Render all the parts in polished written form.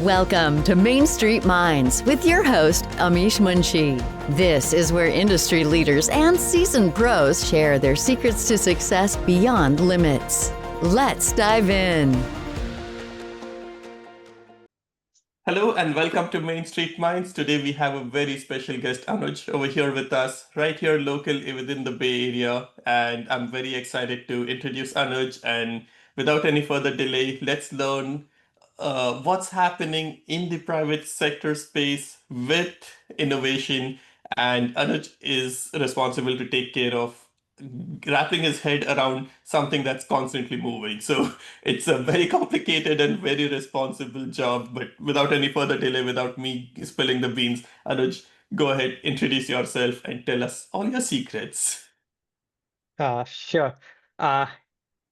Welcome to Main Street Minds with your host, Amish Munshi. This is where industry leaders and seasoned pros share their secrets to success beyond limits. Let's dive in. Hello and welcome to Main Street Minds. Today we have a very special guest, Anuj, over here with us, right here local within the Bay Area. And I'm very excited to introduce Anuj. And without any further delay, let's learn what's happening in the private sector space with innovation. And Anuj is responsible to take care of wrapping his head around something that's constantly moving. So it's a very complicated and very responsible job. But without any further delay, without me spilling the beans, Anuj, go ahead, introduce yourself and tell us all your secrets. Sure. Uh,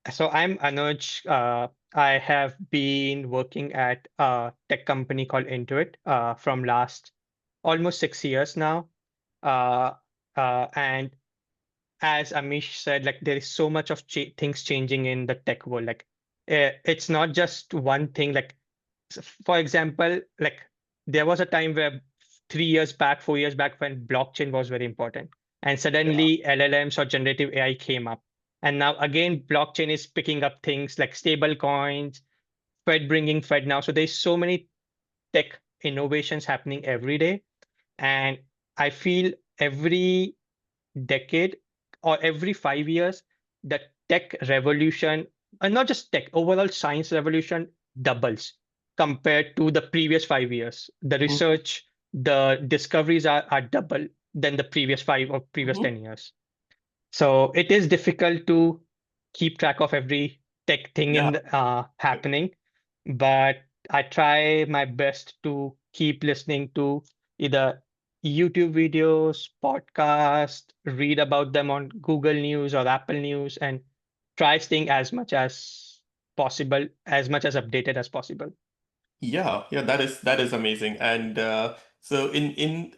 so I'm Anuj. I have been working at a tech company called Intuit from last almost 6 years now. Uh, and as Amish said, like there is so much of things changing in the tech world. Like it's not just one thing. Like for example, like there was a time where 3 years back, 4 years back, when blockchain was very important, and Yeah. suddenly LLMs or generative AI came up, and now again blockchain is picking up things like stable coins, Fed bringing Fed now. So there's so many tech innovations happening every day, and I feel every decade or every 5 years, the tech revolution, and not just tech, overall science revolution doubles compared to the previous 5 years. The research, the discoveries are double than the previous 5 or previous 10 Mhm. years. So it is difficult to keep track of every tech thing Yeah. in happening, but I try my best to keep listening to either YouTube videos, podcast, read about them on Google News or Apple News, and try staying as much as possible, as much as updated as possible. Yeah, that is amazing. And so in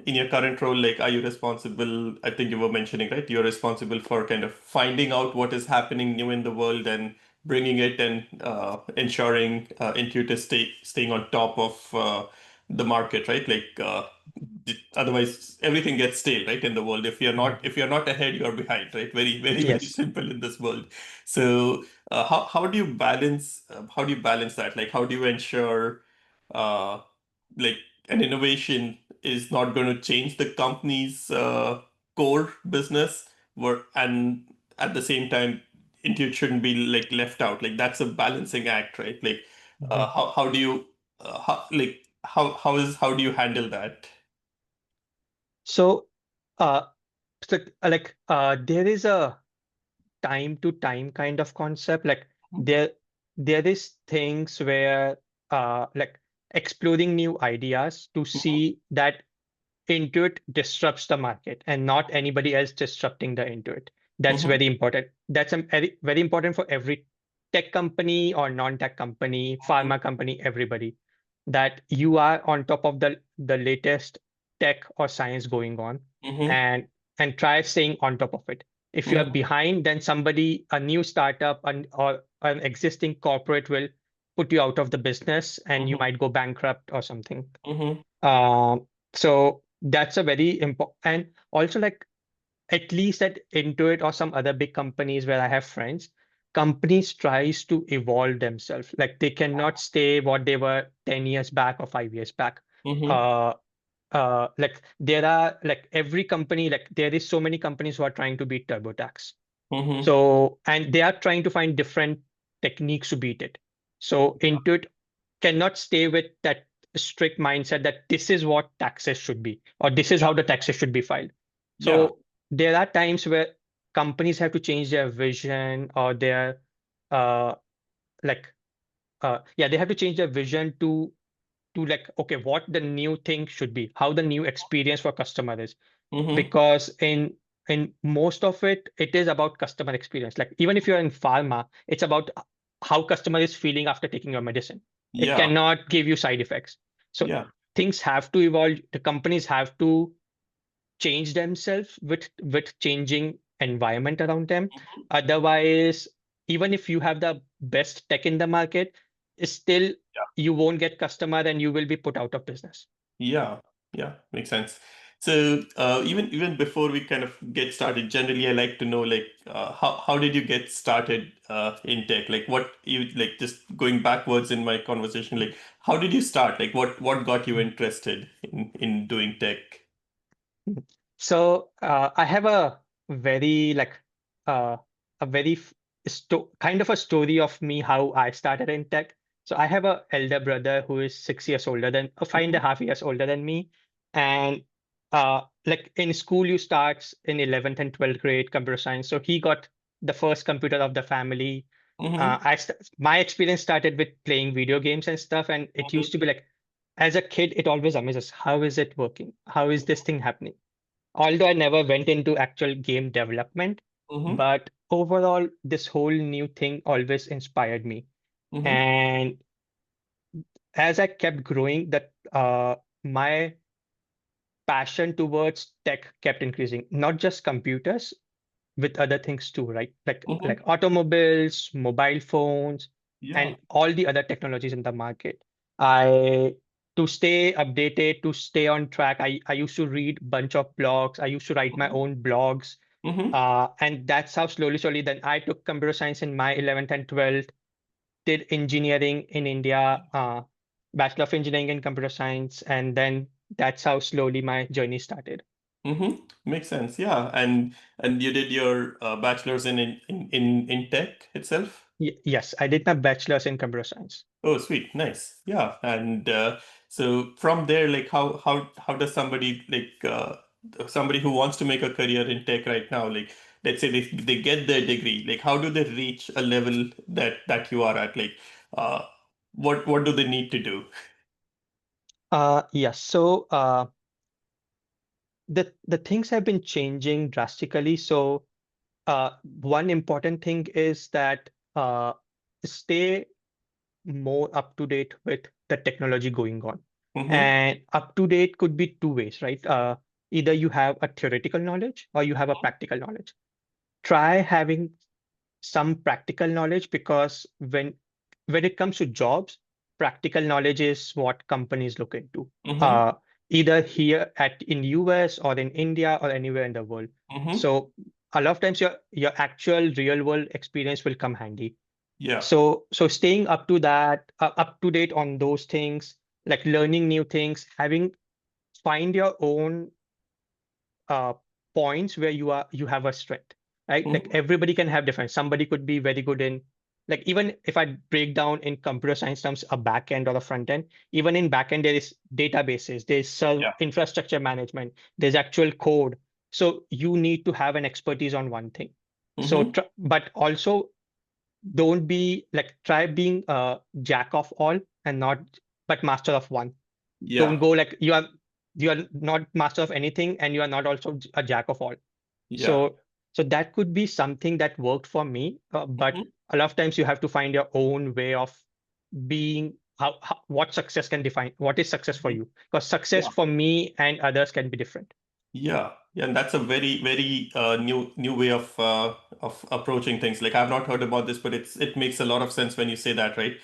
your current role, like, are you responsible? I think you were mentioning, right? You're responsible for kind of finding out what is happening new in the world and bringing it and ensuring Intuit is staying on top of the market, right? Like, otherwise everything gets stale, right? In the world, Mhm. if you're not ahead, you're behind, right? Very Yes. simple in this world. So how do you balance that? Like, how do you ensure uh, like an innovation is not going to change the company's core business, and at the same time, Intuit shouldn't be like left out. Like, that's a balancing act, right? Like, Mhm. how do you how do you handle that? So, uh, there is a time to time kind of concept. Like there there is things where like exploring new ideas to Mhm, see that Intuit disrupts the market and not anybody else disrupting the Intuit. That's mhm, very important. That's very important for every tech company or non-tech company, pharma company, everybody, that you are on top of the latest tech or science going on, mhm, and try staying on top of it. If you are mhm, behind, then somebody, a new startup or an existing corporate will put you out of the business and you mhm, might go bankrupt or something. mhm, So that's a very important, and also like at least at Intuit or some other big companies where I have friends, companies tries to evolve themselves. Like they cannot stay what they were 10 years back or 5 years back. mhm, Uh, like there are like every company, like there is so many companies who are trying to beat TurboTax. mhm. So, and they are trying to find different techniques to beat it. So Intuit cannot stay with that strict mindset that this is what taxes should be, or this is Yeah, how the taxes should be filed. yeah. So there are times where companies have to change their vision or their uh like yeah, they have to change their vision to like, okay, what the new thing should be, how the new experience for customer is, Mhm, because in most of it, it is about customer experience. Like even if you're in pharma, it's about how customer is feeling after taking your medicine. It yeah, cannot give you side effects. So yeah. things have to evolve. The companies have to change themselves with changing environment around them. Otherwise, even if you have the best tech in the market, still Yeah. you won't get customer and you will be put out of business. Yeah, yeah, makes sense. So even before we kind of get started, generally I like to know like how did you get started in tech? Like what you like just going backwards in my conversation, like how did you start? Like what got you interested in doing tech? Mhm. So I have a very uh, a very kind of a story of me how I started in tech. So I have a elder brother who is 6 years older than 5.5 years older than me, and like in school you start in 11th and 12th grade computer science. So he got the first computer of the family. Mm-hmm. My experience started with playing video games and stuff, and it used to be like as a kid it always amazes how is it working, how is this thing happening. Although I never went into actual game development, Mm-hmm. but overall, this whole new thing always inspired me. Mm-hmm. And as I kept growing, that my passion towards tech kept increasing, not just computers, with other things too, right? Like Mm-hmm. automobiles, mobile phones, Yeah. and all the other technologies in the market. I To stay updated, to stay on track, I used to read bunch of blogs. I used to write my own blogs. Mm-hmm. And that's how slowly, then I took computer science in my 11th and 12th, did engineering in India, Bachelor of Engineering in Computer Science, and then that's how slowly my journey started. Mm-hmm. Makes sense. Yeah. And you did your bachelor's in tech itself? Yes, I did my bachelor's in computer science. Oh, sweet, nice. Yeah, and so from there, like how does somebody somebody who wants to make a career in tech right now, like let's say they get their degree, like how do they reach a level that you are at? Like uh what do they need to do? Yes, so the things have been changing drastically. So one important thing is that stay more up to date with the technology going on. Mm-hmm. And up to date could be two ways, right? Either you have a theoretical knowledge or you have a practical knowledge. Try having some practical knowledge, because when it comes to jobs, practical knowledge is what companies look into. Mm-hmm. Uh, Either here at in US or in India or anywhere in the world. Mm-hmm. So a lot of times your actual real world experience will come handy. Yeah. So staying up to that, up to date on those things, like learning new things, having find your own uh, points where you have a strength, right? Like Mm-hmm. everybody can have different. Somebody could be very good in, like, even if I break down in computer science terms a back end or a front end, even in back end there is databases, there's Yeah. infrastructure management, there's actual code. So you need to have an expertise on one thing. So, Mm-hmm. but also don't be like try being a jack of all and not but master of one. Don't Yeah. go like you are not master of anything and you are not also a jack of all. Yeah. So that could be something that worked for me, but Mm-hmm. a lot of times you have to find your own way of being how what success can define what is success for you, because success Yeah. for me and others can be different. Yeah, yeah, and that's a very new way of approaching things. Like I've not heard about this, but it makes a lot of sense when you say that, right?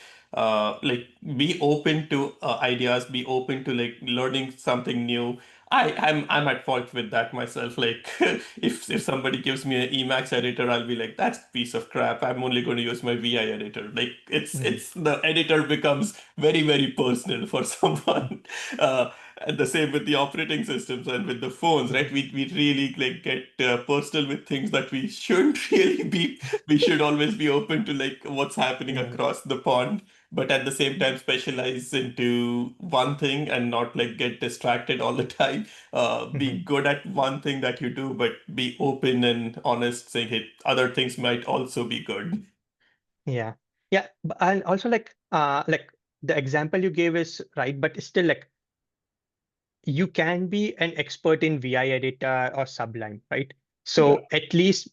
Like be open to ideas, be open to like learning something new. I'm at fault with that myself. Like if somebody gives me an Emacs editor, I'll be like, that's a piece of crap. I'm only going to use my VI editor. Like Mhm. it's the editor becomes very personal for someone. And the same with the operating systems and with the phones, right? We really like get personal with things that we shouldn't really be. We should always be open to like what's happening Mhm. across the pond, but at the same time specialize into one thing and not like get distracted all the time. Be Mhm. good at one thing that you do, but be open and honest, saying, hey, other things might also be good. Yeah, yeah, and also like the example you gave is right, but still like you can be an expert in VI editor or Sublime, right? Yeah, So at least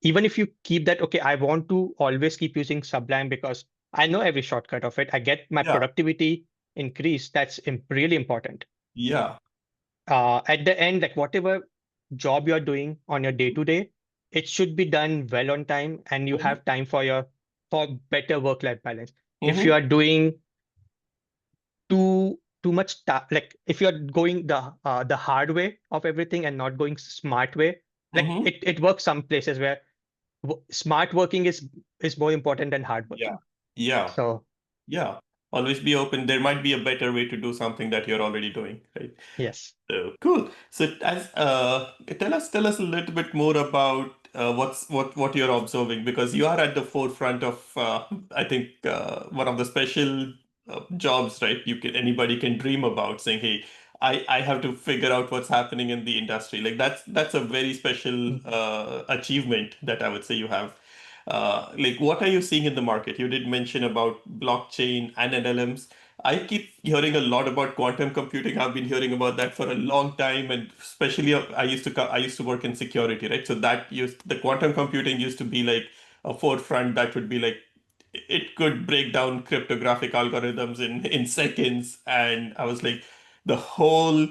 even if you keep that, okay, I want to always keep using Sublime because I know every shortcut of it. I get my yeah, productivity increase. That's really important. yeah. At the end, like whatever job you're doing on your day to day, it should be done well on time and you Mhm. have time for better work-life balance. If you Mm-hmm. are doing too much like if you're going the hard way of everything and not going smart way, like Mm-hmm. it works some places where smart working is more important than hard Yeah. working. Yeah. So Yeah. Always be open. There might be a better way to do something that you're already doing, right? yes. So cool. So as tell us a little bit more about what you're observing, because you are at the forefront of I think one of the special jobs, right? Anybody can dream about saying, hey, I have to figure out what's happening in the industry. Like that's a very special Mhm. achievement that I would say you have. Like what are you seeing in the market? You did mention about blockchain and LLMs. I keep hearing a lot about quantum computing. I've been hearing about that for a long time, and especially I used to work in security, right? So the quantum computing used to be like a forefront that would be like it could break down cryptographic algorithms in seconds, and I was like, the whole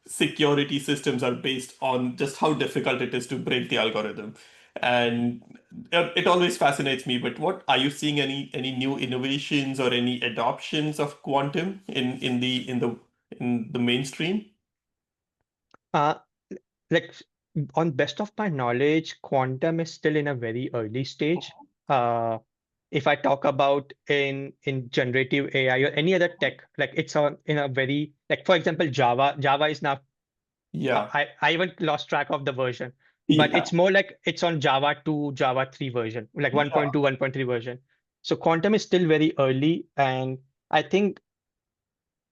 security systems are based on just how difficult it is to break the algorithm, and it always fascinates me. But what are you seeing, any new innovations or any adoptions of quantum in the mainstream? uh like on best of my knowledge, quantum is still in a very early stage. uh if I talk about in generative AI or any other tech, like it's on in a very, like for example, Java is now, Yeah. I even lost track of the version, but Yeah. it's more like it's on Java 2, Java 3 version, like Yeah. 1.2, 1.3 version. So quantum is still very early, and I think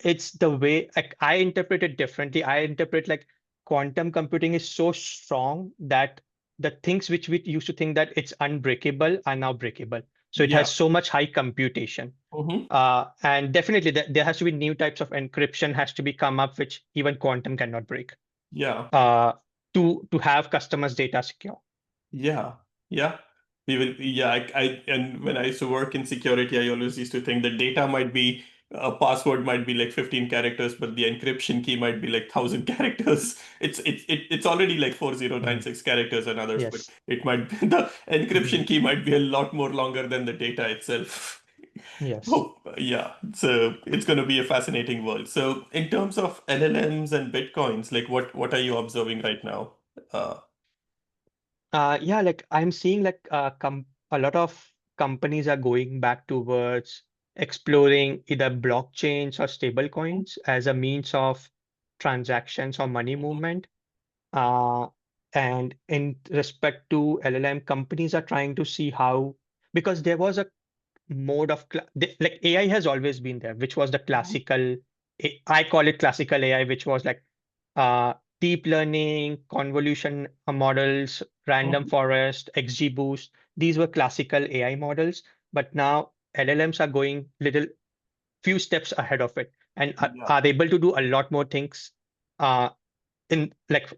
it's the way, like I interpret it differently. I interpret like quantum computing is so strong that the things which we used to think that it's unbreakable are now breakable. So it Yeah. has so much high computation. Hmm. And definitely there has to be new types of encryption has to be come up, which even quantum cannot break, Yeah. uh, to have customers' data secure. Yeah, yeah. We will, yeah, and when I used to work in security, I always used to think the data might be, a password might be like 15 characters, but the encryption key might be like 1,000 characters. It's already like Mhm. 4096 characters and others, but Yes. it might be, the Mhm. encryption key might be a lot more longer than the data itself. Yes. Oh, yeah. So it's going to be a fascinating world. So in terms of LLMs and Bitcoins, like what are you observing right now? Uh, Yeah, like I'm seeing like a lot of companies are going back towards exploring either blockchains or stable coins as a means of transactions or money movement. Uh, and in respect to LLM, companies are trying to see how, because there was a mode of like AI has always been there, which was the classical, I call it classical AI, which was like uh, deep learning, convolution models, random Mhm. forest, XGBoost. These were classical AI models, but now LLMs are going little few steps ahead of it and Yeah. are able to do a lot more things. Uh, in like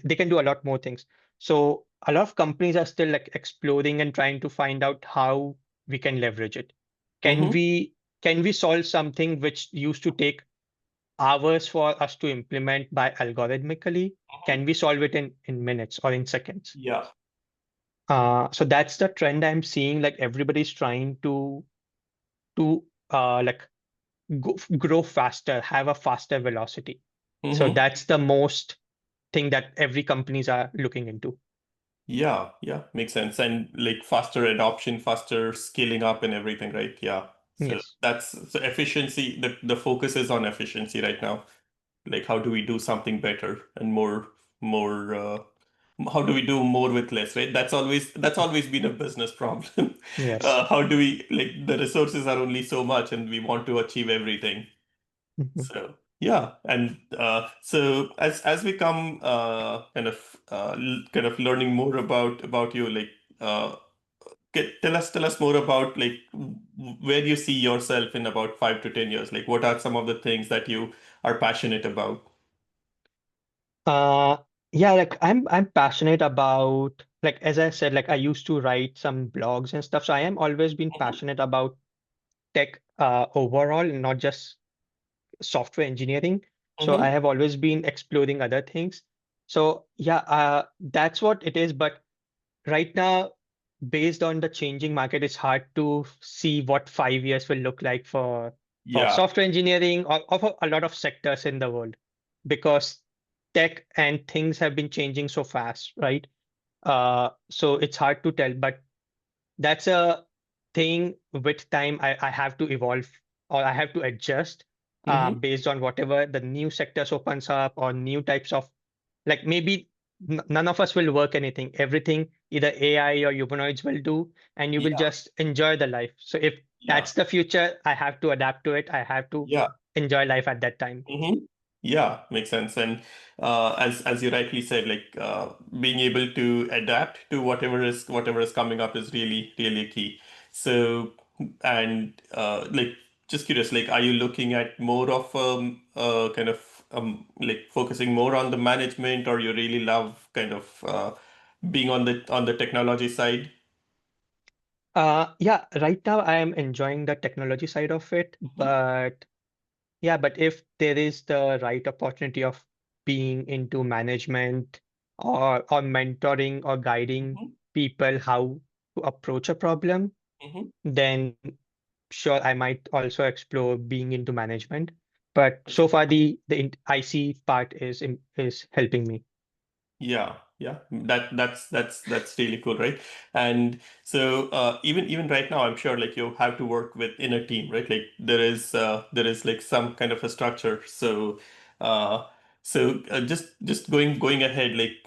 they can do a lot more things. So a lot of companies are still like exploring and trying to find out how we can leverage it. Can Mm-hmm. we can we solve something which used to take hours for us to implement by algorithmically? Can we solve it in minutes or in seconds? Yeah. So that's the trend I'm seeing. Like everybody's trying to like grow faster, have a faster velocity. So Mm-hmm. that's the most thing that every companies are looking into. Yeah. Yeah. Makes sense. And like faster adoption, faster scaling up and everything, right? Yeah. So Yes. so efficiency, the focus is on efficiency right now. Like how do we do something better and more how do we do more with less, right? That's always been a business problem. Yes. How do we, like, the resources are only so much and we want to achieve everything. Mhm. So yeah, and so as we come kind of learning more about you, like uh, tell us more about like where you see yourself in about 5 to 10 years. Like what are some of the things that you are passionate about? Uh, yeah, like I'm passionate about, like as I said, like I used to write some blogs and stuff. So I am always been Mhm. passionate about tech overall, not just software engineering. So I Mhm. have always been exploring other things. So yeah, that's what it is. But right now, based on the changing market, it's hard to see what 5 years will look like for Yeah. software engineering or for a lot of sectors in the world, because tech and things have been changing so fast, right? So it's hard to tell, but that's a thing. With time, I have to evolve, or I have to adjust Mm-hmm. based on whatever the new sectors opens up, or new types of, like, maybe none of us will work anything. Everything either AI or humanoids will do, and you will Yeah. just enjoy the life. So if Yeah. that's the future, I have to adapt to it. I have to Yeah. enjoy life at that time. Mm-hmm. Yeah, makes sense. And as you rightly said, like being able to adapt to whatever is coming up is really key. So, and like just curious, like are you looking at more of kind of like focusing more on the management, or you really love kind of being on the technology side? Yeah, right now I am enjoying the technology side of it, Mm-hmm. but yeah, but if there is the right opportunity of being into management, or mentoring or guiding Mm-hmm. people how to approach a problem, Mm-hmm. then sure, I might also explore being into management. But so far, the IC part is helping me. Yeah, yeah, that's really cool, right? And so even right now, I'm sure like you have to work within a team, right? Like there is like some kind of a structure. So uh, just going ahead, like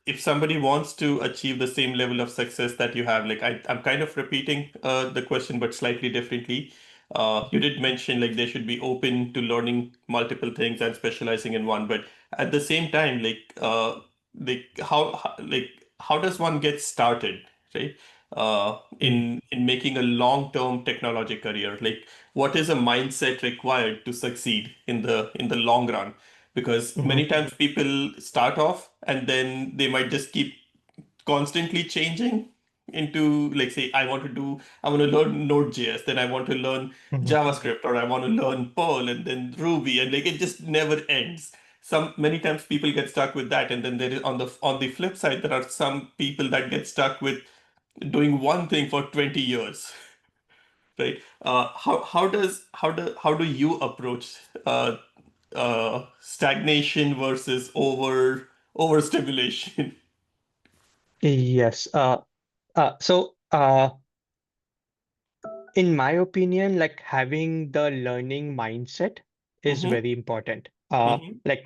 if somebody wants to achieve the same level of success that you have, like I'm kind of repeating the question, but slightly differently. You did mention like they should be open to learning multiple things and specializing in one, but at the same time, like how does one get started, right? Mm. In making a long-term technology career, like what is a mindset required to succeed in the long run? Because many Mhm. times people start off and then they might just keep constantly changing into, like, say I want to learn Node.js, then I want to learn Mhm. JavaScript, or I want to learn Perl, and then Ruby, and like it just never ends. Some many times people get stuck with that, and then there is on the flip side there are some people that get stuck with doing one thing for 20 years, right? How do you approach stagnation versus overstimulation? Yes. So, in my opinion, like having the learning mindset is Mm-hmm, very important. mm-hmm, Like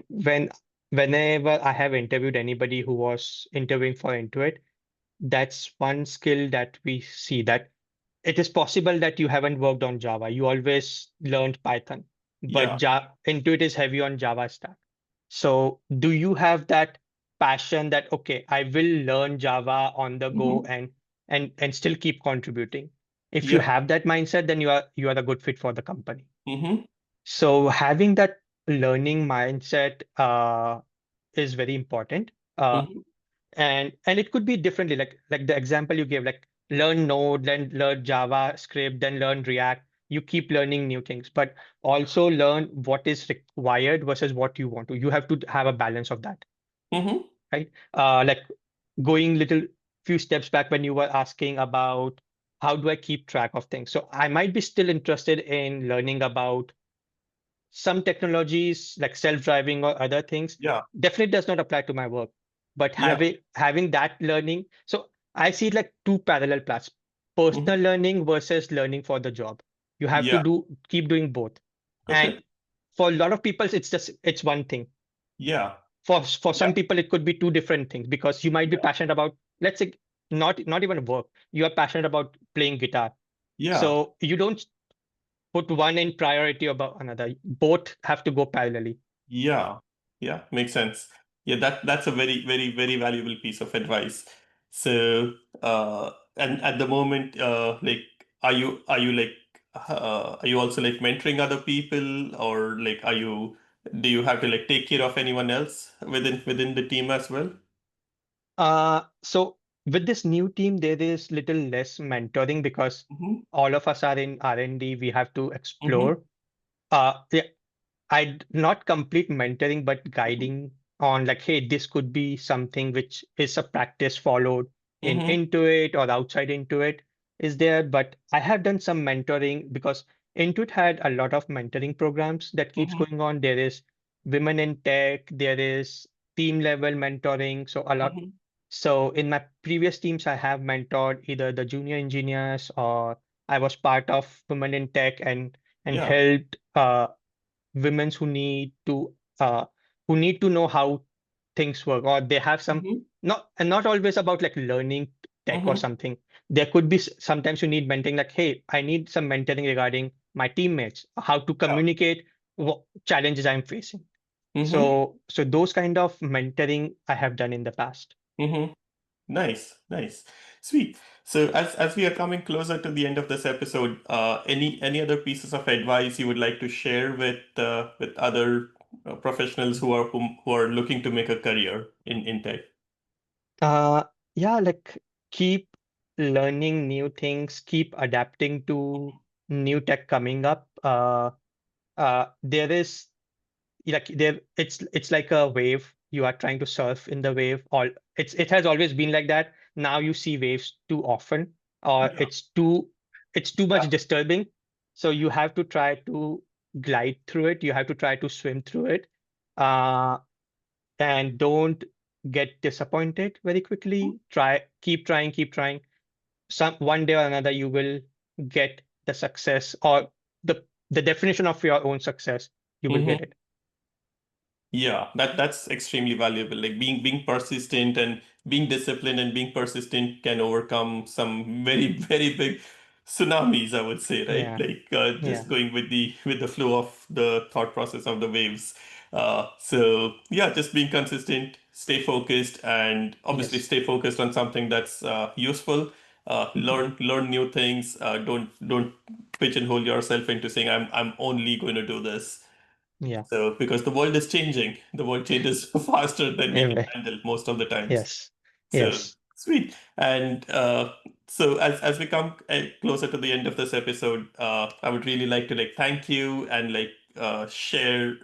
whenever I have interviewed anybody who was interviewing for Intuit, that's one skill that we see, that it is possible that you haven't worked on Java. You always learned Python, but yeah. Intuit is heavy on Java stack. So do you have that passion that, okay, I will learn Java on the go, Mm-hmm, and still keep contributing? If you yeah. have that mindset, then you are a good fit for the company. Mm-hmm, So having that learning mindset is very important. mm-hmm, And it could be differently, like the example you gave, like learn Node, then learn JavaScript, then learn React. You keep learning new things, but also learn what is required versus what you want to. You have to have a balance of that, mm-hmm, right? Like going little few steps back when you were asking about how do I keep track of things. So I might be still interested in learning about some technologies like self-driving or other things. yeah, Definitely does not apply to my work, but yeah, having that learning. So I see it like two parallel paths: mm-hmm, personal learning versus learning for the job. You have to yeah. keep doing both. And Okay. for a lot of people, it's one thing. Yeah, For yeah, some people, it could be two different things, because you might be yeah, passionate about, let's say, not even work. You are passionate about playing guitar. yeah. So you don't put one in priority about another. Both have to go parallelly. Yeah, yeah, makes sense. Yeah, that's a very valuable piece of advice. So, and at the moment, like, are you like, are you also like mentoring other people, or like, do you have to like take care of anyone else within the team as well? So with this new team, there is little less mentoring, because Mm-hmm, all of us are in R&D. We have to mm-hmm, explore. Yeah, I not complete mentoring, but mm-hmm, guiding on, like, hey, this could be something which is a practice followed. in Mm-hmm. Intuit or outside Intuit is there. But I have done some mentoring because Intuit had a lot of mentoring programs that keeps Mm-hmm. going on. There is women in tech, there is team level mentoring. So a lot. Mm-hmm. So in my previous teams, I have mentored either the junior engineers or I was part of women in tech and Yeah. helped women uh, who need to know how things work, or they have some Mm-hmm. not always about like learning tech or Mm-hmm. something. There could be sometimes you need mentoring, like, hey, I need some mentoring regarding my teammates, how to Yeah. communicate what challenges I'm facing. Mm-hmm. So those kind of mentoring I have done in the past. Mm-hmm. Nice, nice, sweet. So as we are coming closer to the end of this episode, any other pieces of advice you would like to share with other professionals who are looking to make a career in tech? Uh, yeah, like keep learning new things, keep adapting to new tech coming up. There is like there it's like a wave. You are trying to surf in the wave. All it has always been like that. Now you see waves too often, or Yeah, it's too yeah. much disturbing. So you have to try to glide through it. You have to try to swim through it. Uh, and don't get disappointed very quickly. Keep trying, keep trying. Some one day or another you will get the success, or the definition of your own success. You will get Mhm. it. Yeah, that's extremely valuable. Like being persistent and being disciplined and being persistent can overcome some very very big tsunamis, I would say, right? Yeah, Like yeah, just going with the flow of the thought process of the waves. So yeah, just being consistent, stay focused, and obviously yes, stay focused on something that's useful. Learn new things. Don't pigeonhole yourself into saying I'm only going to do this. yeah. So, because the world is changing, the world changes faster than we can Anyway, handle most of the times. yes, So, yes. sweet. And so, as we come closer to the end of this episode, I would really like to like thank you and like share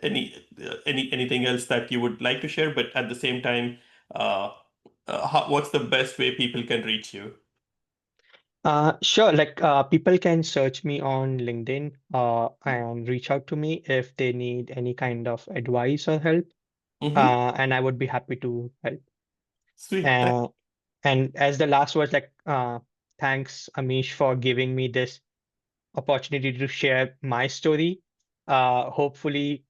anything else that you would like to share. But at the same time, uh, what's the best way people can reach you? Sure. Like people can search me on LinkedIn and reach out to me if they need any kind of advice or help. Mm-hmm. And I would be happy to help. Sweet. Uh, and as the last word, like thanks, Amish, for giving me this opportunity to share my story. Hopefully,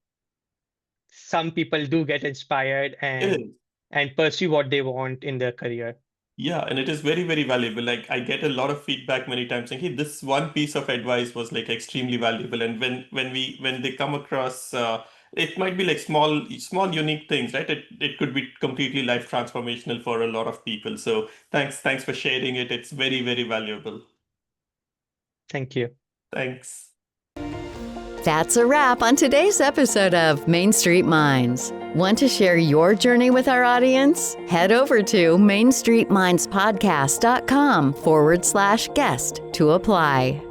some people do get inspired It is. and pursue what they want in their career. Yeah, and it is very, very valuable. Like I get a lot of feedback many times saying, "Hey, this one piece of advice was like extremely valuable." And when they come across, it might be like small unique things, right? It could be completely life transformational for a lot of people. So thanks for sharing it. It's very, very valuable. Thank you. Thanks. That's a wrap on today's episode of Main Street Minds. Want to share your journey with our audience? Head over to mainstreetmindspodcast.com/guest to apply.